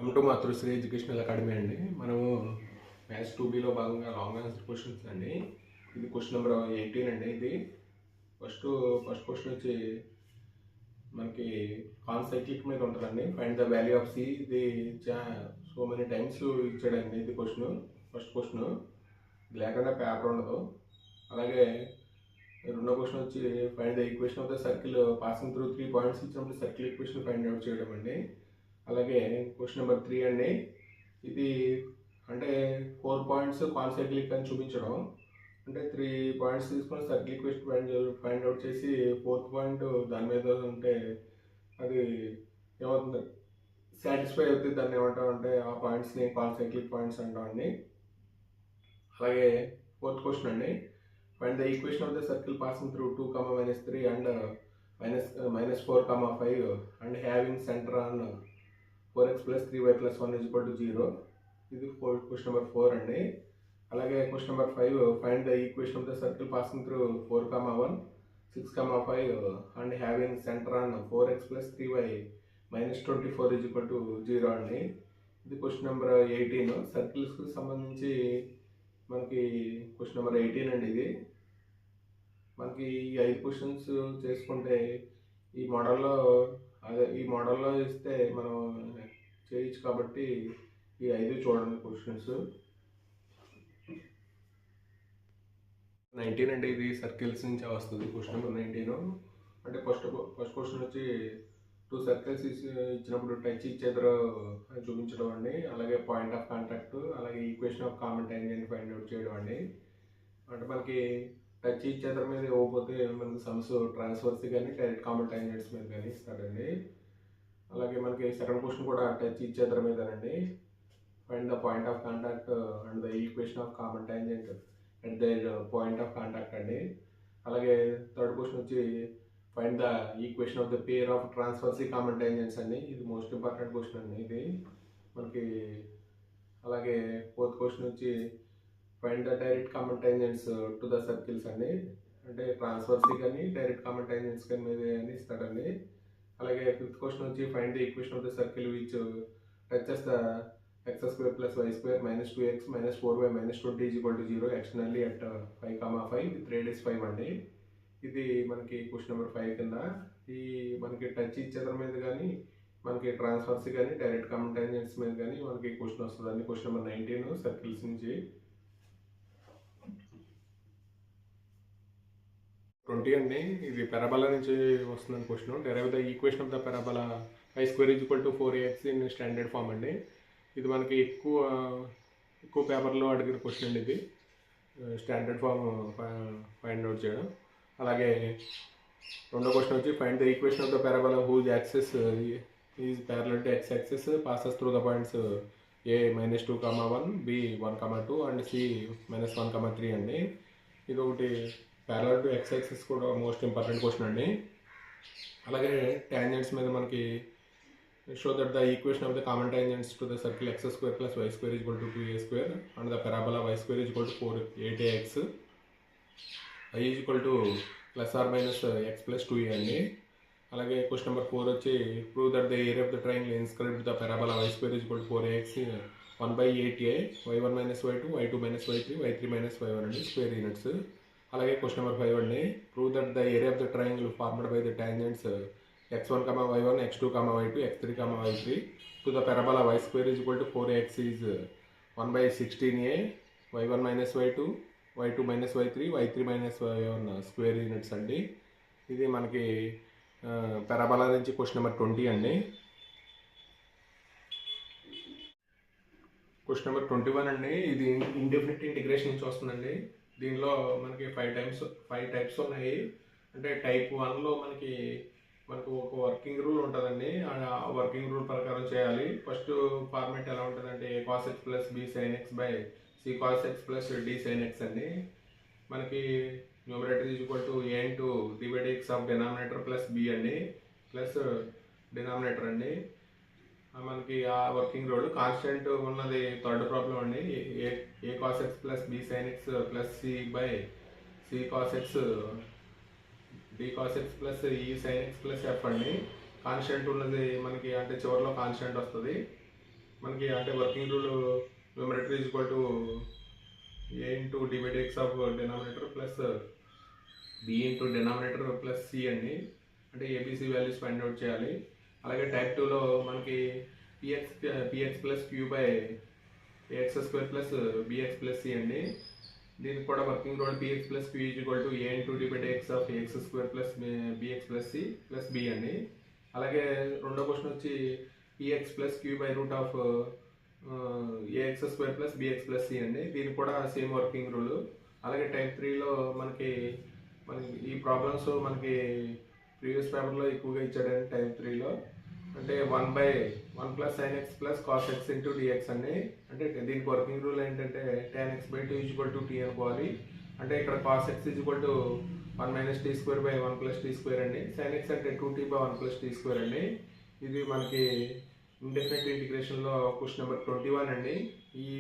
Welcome to Matrusri educational academy అండి. మనము maths 2Bలో భాగంగా లాంగ్ ఆన్సర్ క్వశ్చన్స్ అండి. ఇది క్వశ్చన్ నెంబర్ 18 అండి. ఇది ఫస్ట్ క్వశ్చన్ వచ్చి మనకి కాన్సైక్లిక్ మీద ఉంటుందండి. Find the value of C. ఇది సో మెనీ టైమ్స్ ఇచ్చాడండి. ఇది ఫస్ట్ క్వశ్చన్ ఇది లేకుండా పేపర్ ఉండదు. అలాగే రెండో క్వశ్చన్ వచ్చి find the equation of the circle passing through 3 points ఇచ్చినప్పుడు సర్కిల్ ఈక్వేషన్ ఫైండ్ అవుట్ చేయడం అండి. అలాగే క్వశ్చన్ నెంబర్ 3 అండి. ఇది అంటే 4 పాయింట్స్ కాన్సైక్లిక్ అని చూపించడం. అంటే 3 పాయింట్స్ తీసుకొని సర్కిల్ ఈక్వేషన్ ఫైండ్ అవుట్ చేసి 4th పాయింట్ దాని మీద ఉంటే అది ఏమవుతుంది, సాటిస్ఫై అవుతుంది. దాన్ని ఏమంటామంటే ఆ పాయింట్స్ని కాన్సైక్లిక్ పాయింట్స్ అంటామండి. అలాగే 4th క్వశ్చన్ అండి. Find the equation of the circle passing through 2, -3 and -4, 5 and having centre on 4x + 3y + 1 = 0. ఇది క్వశ్చన్ నెంబర్ 4 అండి. అలాగే question number 5 find the equation of the circle passing through 4, 1, 6, 5 and having centre on 4x + 3y - 24 = 0 అండి. ఇది question number 18. సర్కిల్స్కి సంబంధించి మనకి question number 18 అండి. ఇది మనకి ఈ 5 క్వశ్చన్స్ చేసుకుంటే ఈ మోడల్లో ఇస్తే మనం చేయొచ్చు. కాబట్టి ఈ 5 చూడండి క్వశ్చన్స్. 19 అండి. ఇది సర్కిల్స్ నుంచి వస్తుంది క్వశ్చన్ నెంబర్ 19. అంటే ఫస్ట్ క్వశ్చన్ వచ్చి 2 సర్కిల్స్ ఇచ్చినప్పుడు టచ్ ఈచ్ అదర్ చూపించడం అండి. అలాగే పాయింట్ ఆఫ్ కాంటాక్ట్, అలాగే equation of common tangent find out చేయడం అండి. అంటే మనకి టచ్ ఈచ్ అదర్ మీద ఇవ్వకపోతే మనకి సమ్స్ ట్రాన్స్ఫర్స్ కానీ డైరెక్ట్ కామన్ టాంజెంట్స్ మీద కానీ ఇస్తాడండి. అలాగే మనకి సెకండ్ క్వశ్చన్ కూడా టచ్ ఈచ్ అదర్ మీదనండి. Find the point of contact and the equation of common tangent at the point of contact అండి. అలాగే థర్డ్ క్వశ్చన్ వచ్చి find the equation of the pair of transverse common tangents అండి. ఇది most important question అండి ఇది మనకి. అలాగే fourth question వచ్చి find the direct common tangents to the circles అండి. అంటే ట్రాన్స్ఫర్సీ కానీ డైరెక్ట్ కామన్ టాంజెంట్స్ కానీ మీద అని ఇస్తాడండి. అలాగే ఫిఫ్త్ క్వశ్చన్ వచ్చి find the equation of the circle which touches the x² + y² - 2x - 4y - 20 = 0 externally at 5, 5 with radius 5 అండి. ఇది మనకి క్వశ్చన్ నెంబర్ 5 కింద. ఈ మనకి టచ్ ఈచ్ అదర్ మీద కానీ మనకి ట్రాన్స్ఫర్సీ కానీ డైరెక్ట్ కామన్ టాంజెంట్స్ మీద కానీ మనకి క్వశ్చన్ వస్తుందండి. క్వశ్చన్ నెంబర్ 19 సర్కిల్స్ నుంచి. 20 అండి. ఇది పెరాబోలా నుంచి వస్తుందని question. Derive the equation of the parabola y² = 4ax in standard form అండి. ఇది మనకి ఎక్కువ పేపర్లో అడిగిన క్వశ్చన్ అండి. ఇది స్టాండర్డ్ ఫామ్ ఫైండ్ అవుట్ చేయడం. అలాగే రెండో క్వశ్చన్ వచ్చి find the equation of the parabola whose axis is parallel to x axis passes through the points a -2, 1, b 1, 2 and c -1, 3 అండి. ఇది ఒకటి ప్యారలల్ టు x యాక్సిస్ కూడా మోస్ట్ ఇంపార్టెంట్ క్వశ్చన్ అండి. అలాగే టాంజెంట్స్ మీద మనకి show that the equation of the common tangents to the circle x² + y² = 2a² and the parabola y² = 8ax I = +or - x + 2a అండి. అలాగే question number 4 వచ్చి prove that the area of the triangle inscribed the parabola y² = 4ax 1/8a y1 - y2 y2 - y3 y3 - y1 అండి square units. అలాగే question number 5 అండి. Prove that the area of the triangle formed by the tangents x1, y1 x2, y2 x3, y3 to the parabola y² = 4ax is 1/16a y1 - y2 y2 - y3 y3 - y1 square units అండి. ఇది మనకి parabola నుంచి question number 20 అండి. Question number 21 అండి. ఇది indefinite integration నుంచి వస్తుందండి. దీనిలో మనకి 5 టైప్స్ ఉన్నాయి. అంటే టైప్ 1లో మనకు ఒక వర్కింగ్ రూల్ ఉంటుందండి. ఆ వర్కింగ్ రూల్ ప్రకారం చేయాలి. ఫస్ట్ ఫార్మేట్ ఎలా ఉంటుందంటే a cos x + b sin x / c cos x + d sin x అండి. మనకి numerator a × (x) denominator +b అండి ప్లస్ డినామినేటర్ అండి. మనకి ఆ వర్కింగ్ రూల్ కాన్స్టెంట్ ఉన్నది థర్డ్ ప్రాబ్లం అండి. a cos x + b sin x + c cos x d cos x + e sin x + f అండి. Constant ఉన్నది మనకి అంటే చివరిలో కాన్స్టెంట్ వస్తుంది. మనకి అంటే working rule numerator is equal to a into divide X of denominator plus b into denominator plus c అండి. అంటే ఏబిసి వాల్యూస్ ఫైండ్ అవుట్ చేయాలి. అలాగే టైప్ 2లో మనకి px plus Q by ax square plus bx plus c అండి. దీనికి కూడా working rule px plus Q is equal to a into divide X of ax square plus bx plus c plus b అండి. అలాగే రెండో question వచ్చి px plus Q by root of ax square plus bx plus c అండి. దీనికి కూడా same working rule. అలాగే type 3లో మనకి ఈ ప్రాబ్లమ్స్ మనకి ప్రీవియస్ పేపర్లో ఎక్కువగా ఇచ్చాడండి. టైప్ 3లో అంటే 1/1 plus sin x plus cos x into dx అండి. అంటే దీనికి వర్కింగ్ రూల్ ఏంటంటే tan x/2 equal to t అనుకోవాలి. అంటే ఇక్కడ cos x equal to 1 minus T square by 1 plus T square అండి. sin x అంటే 2t by 1 plus T square అండి. ఇది మనకి ఇండెఫినెట్ ఇంటిగ్రేషన్లో క్వశ్చన్ నెంబర్ 21 అండి. ఈ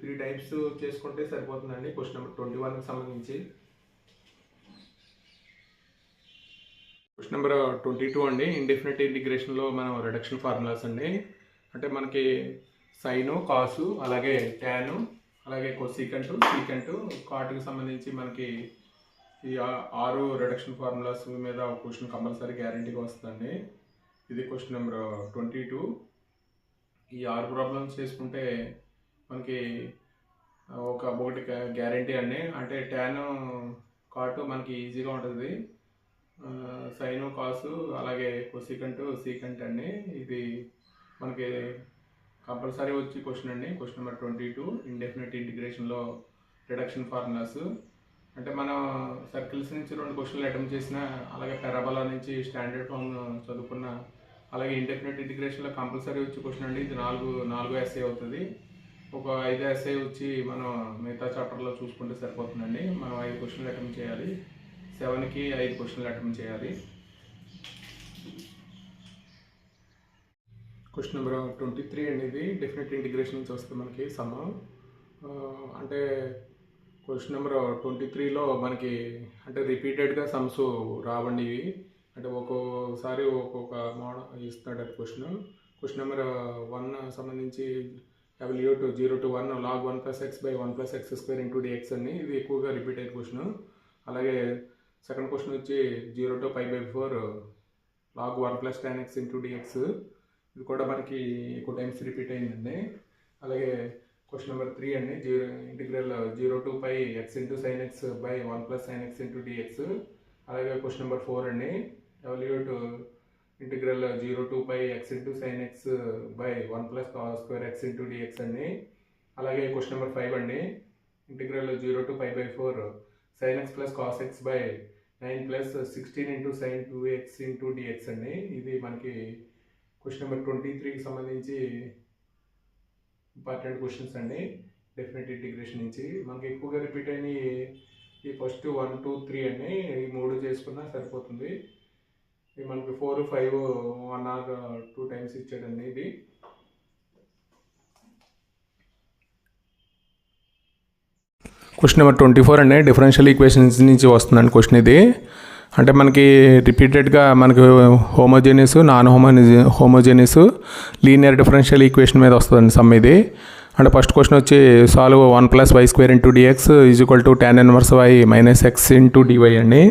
3 టైప్స్ చేసుకుంటే సరిపోతుందండి క్వశ్చన్ నెంబర్ 21కి సంబంధించి. క్వశ్చన్ నెంబర్ 22 అండి. ఇండెఫినెట్ ఇంటిగ్రేషన్లో మనం రిడక్షన్ ఫార్ములాస్ అండి. అంటే మనకి సైను, కాసు, అలాగే ట్యాను, అలాగే కొసీకంటు, సీకంటు, కాటుకి సంబంధించి మనకి ఈ 6 రిడక్షన్ ఫార్ములాస్ మీద క్వశ్చన్ కంపల్సరీ గ్యారంటీగా వస్తుందండి. ఇది క్వశ్చన్ నెంబర్ 22. ఈ 6 ప్రాబ్లమ్స్ చేసుకుంటే మనకి ఒకటి గ్యారంటీ అండి. అంటే ట్యాను, కాటు మనకి ఈజీగా ఉంటుంది. సైను, కాసు, అలాగే కొసీకంటు, సీకంట్ అండి. ఇది మనకి కంపల్సరీ వచ్చి క్వశ్చన్ అండి. క్వశ్చన్ నెంబర్ 22 ఇండెఫినెట్ ఇంటిగ్రేషన్లో రిడక్షన్ ఫార్ములాస్. అంటే మనం సర్కిల్స్ నుంచి 2 క్వశ్చన్లు అటెంప్ట్ చేసిన, అలాగే పారాబోలా నుంచి స్టాండర్డ్ ఫామ్ చదువుకున్న, అలాగే ఇండెఫినెట్ ఇంటిగ్రేషన్లో కంపల్సరీ వచ్చి క్వశ్చన్ అండి. ఇది 4 ఎస్ఏ అవుతుంది. ఒక 5 ఎస్ఏ వచ్చి మనం మిగతా చాప్టర్లో చూసుకుంటే సరిపోతుందండి. మనం 5 క్వశ్చన్లు అటెంప్ట్ చేయాలి. 7కి 5 క్వశ్చన్లు అటెంప్ట్ చేయాలి. క్వశ్చన్ నెంబర్ 23 అండి. ఇది డెఫినెట్ ఇంటిగ్రేషన్ నుంచి వస్తుంది మనకి సమ్. అంటే క్వశ్చన్ నెంబర్ 23లో మనకి అంటే రిపీటెడ్గా సమ్స్ రావండి ఇవి. అంటే ఒక్కోసారి ఒక్కొక్క మోడల్ ఇస్తాడు క్వశ్చన్. క్వశ్చన్ నెంబర్ 1 సంబంధించి W to 0 to 1 log 1 plus x by 1 plus x square into dx అండి. ఇది ఎక్కువగా రిపీట్ అయ్యే క్వశ్చన్. అలాగే సెకండ్ క్వశ్చన్ వచ్చి 0 to π/4 log 1 plus tan x into dx. ఇది కూడా మనకి ఎక్కువ టైమ్స్ రిపీట్ అయిందండి. అలాగే క్వశ్చన్ నెంబర్ 3 అండి. Integral 0 to π x into sin x by 1 plus sin x into dx. అలాగే క్వశ్చన్ నెంబర్ 4 అండి. W to integral 0 to π x into sin x by 1 plus cos square x into dx అండి. అలాగే question number 5 అండి. Integral 0 to π/4 sin x plus cos x by 9 plus 16 into sin 2x into dx అండి. ఇది మనకి question number 23కి సంబంధించి important questions అండి. Definite integration నుంచి మనకి ఎక్కువగా రిపీట్ అయిన ఈ ఫస్ట్ 1, 2, 3 అండి. ఈ 3 చేసుకున్నా సరిపోతుంది. ఇది మనకి 4, 5 1 or 2 టైమ్స్ ఇచ్చాడండి. ఇది క్వశ్చన్ నెంబర్ 24 అండి. డిఫరెన్షియల్ ఈక్వేషన్స్ నుంచి వస్తుందండి క్వశ్చన్ ఇది. అంటే మనకి రిపీటెడ్గా మనకి homogeneous, non homogeneous, linear differential equation మీద వస్తుందండి సమ్ ఇది. అంటే ఫస్ట్ క్వశ్చన్ వచ్చి solve 1 plus y square into dx is equal to tan inverse y minus x into dy అండి.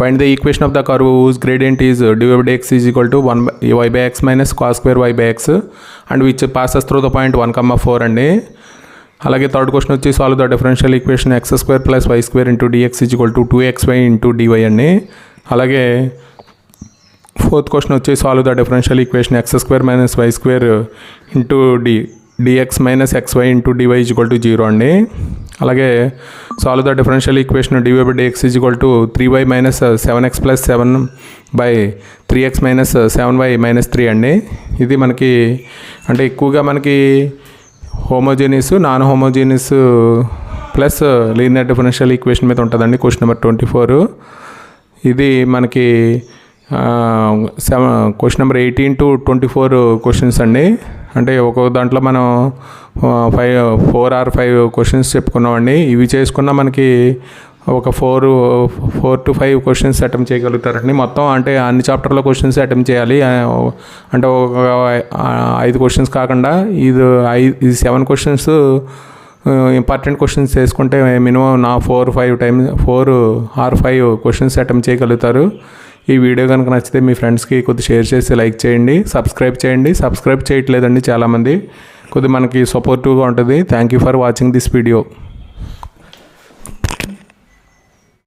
Find the equation of the curve whose gradient is dy by dx is equal to 1 y by x minus cos square y by x and which passes through the point 1, 4 అండి. అలాగే third question వచ్చి solve the differential equation x square plus y square into dx is equal to 2xy into dy అండి. అలాగే fourth question వచ్చి solve the differential equation x square minus y square into dx minus xy into dy is equal to 0 అండి. అలాగే solve the differential equation dy by dx is equal to 3y minus 7x plus 7 by 3x minus 7y minus 3 అండి. ఇది మనకి అంటే ఎక్కువగా మనకి homogeneous, non homogeneous plus linear differential equation మీద ఉంటుందండి క్వశ్చన్ నెంబర్ 24. ఇది మనకి క్వశ్చన్ నెంబర్ 18 to 24 క్వశ్చన్స్ అండి. అంటే ఒక్కొక్క దాంట్లో మనం 4 or 5 క్వశ్చన్స్ చెప్పుకున్నామండి. ఇవి చేసుకున్న మనకి ఒక 4 to 5 క్వశ్చన్స్ అటెంప్ట్ చేయగలుగుతారండి. మొత్తం అంటే అన్ని చాప్టర్లో క్వశ్చన్స్ అటెంప్ట్ చేయాలి. అంటే ఒక 5 క్వశ్చన్స్ కాకుండా ఇది 7 క్వశ్చన్స్ ఇంపార్టెంట్ క్వశ్చన్స్ చేసుకుంటే మినిమం 4 or 5 క్వశ్చన్స్ అటెంప్ట్ చేయగలుగుతారు. ఈ వీడియో కనుక నచ్చితే మీ ఫ్రెండ్స్కి కొద్దిగా షేర్ చేసి లైక్ చేయండి, సబ్స్క్రైబ్ చేయండి. సబ్స్క్రైబ్ చేయట్లేదండి చాలామంది, కొద్దిగా మనకి సపోర్టివ్గా ఉంటుంది. Thank you for watching this video.